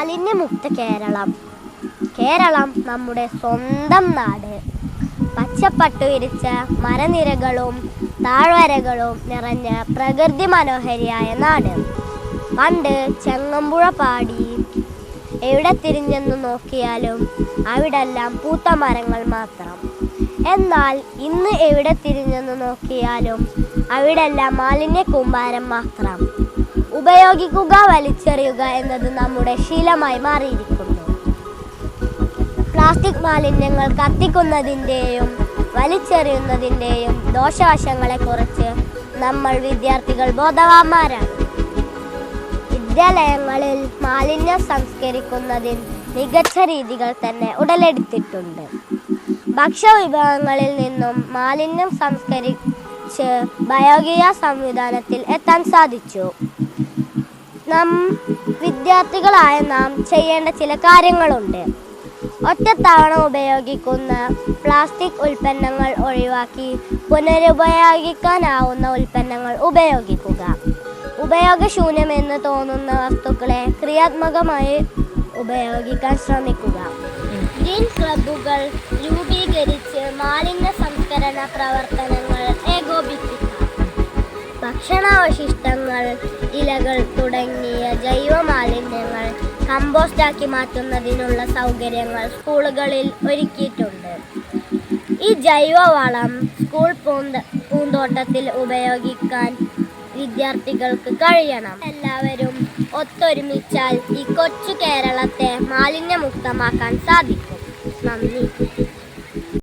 മാലിന്യമുക്ത കേരളം. കേരളം നമ്മുടെ സ്വന്തം നാട്. പച്ചപ്പട്ടു വിരിച്ച മരനിരകളും താഴ്വരകളും നിറഞ്ഞ പ്രകൃതി മനോഹരിയായ നാട്. പണ്ട് ചെങ്ങമ്പുഴ പാടി എവിടെ തിരിഞ്ഞെന്നു നോക്കിയാലും അവിടെല്ലാം പൂത്ത മരങ്ങൾ മാത്രം. എന്നാൽ ഇന്ന് എവിടെ തിരിഞ്ഞെന്നു നോക്കിയാലും അവിടെല്ലാം മാലിന്യ കൂമ്പാരം മാത്രം. ഉപയോഗിക്കുക, വലിച്ചെറിയുക എന്നത് നമ്മുടെ ശീലമായി മാറിയിരിക്കുന്നു. പ്ലാസ്റ്റിക് മാലിന്യങ്ങൾ കത്തിക്കുന്നതിൻ്റെയും വലിച്ചെറിയുന്നതിൻ്റെയും ദോഷവശങ്ങളെക്കുറിച്ച് നമ്മൾ വിദ്യാർത്ഥികൾ ബോധവാന്മാരാണ്. വിദ്യാലയങ്ങളിൽ മാലിന്യം സംസ്കരിക്കുന്നതിന് മികച്ച രീതികൾ തന്നെ ഉടലെടുത്തിട്ടുണ്ട്. ഭക്ഷ്യവിഭവങ്ങളിൽ നിന്നും മാലിന്യം സംസ്കരിച്ച് ബയോഗ്യാസ് സംവിധാനത്തിൽ എത്താൻ സാധിച്ചു. വിദ്യാർത്ഥികളായ നാം ചെയ്യേണ്ട ചില കാര്യങ്ങളുണ്ട്. ഒറ്റത്തവണ ഉപയോഗിക്കുന്ന പ്ലാസ്റ്റിക് ഉൽപ്പന്നങ്ങൾ ഒഴിവാക്കി പുനരുപയോഗിക്കാനാവുന്ന ഉൽപ്പന്നങ്ങൾ ഉപയോഗിക്കുക. ഉപയോഗശൂന്യമെന്ന് തോന്നുന്ന വസ്തുക്കളെ ക്രിയാത്മകമായി ഉപയോഗിക്കാൻ ശ്രമിക്കുക. ഗ്രീൻ ക്ലബ്ബുകൾ രൂപീകരിച്ച് മാലിന്യ സംസ്കരണ പ്രവർത്തനങ്ങൾ ഏകോപിപ്പിക്കുക. ഭക്ഷണാവശിഷ്ടങ്ങൾ, ഇലകൾ തുടങ്ങിയ ജൈവ മാലിന്യങ്ങൾ കമ്പോസ്റ്റാക്കി മാറ്റുന്നതിനുള്ള സൗകര്യങ്ങൾ സ്കൂളുകളിൽ ഒരുക്കിയിട്ടുണ്ട്. ഈ ജൈവവളം സ്കൂൾ പൂന്തോട്ടത്തിൽ ഉപയോഗിക്കാൻ വിദ്യാർത്ഥികൾക്ക് കഴിയണം. എല്ലാവരും ഒത്തൊരുമിച്ചാൽ ഈ കൊച്ചു കേരളത്തെ മാലിന്യമുക്തമാക്കാൻ സാധിക്കും. നന്ദി.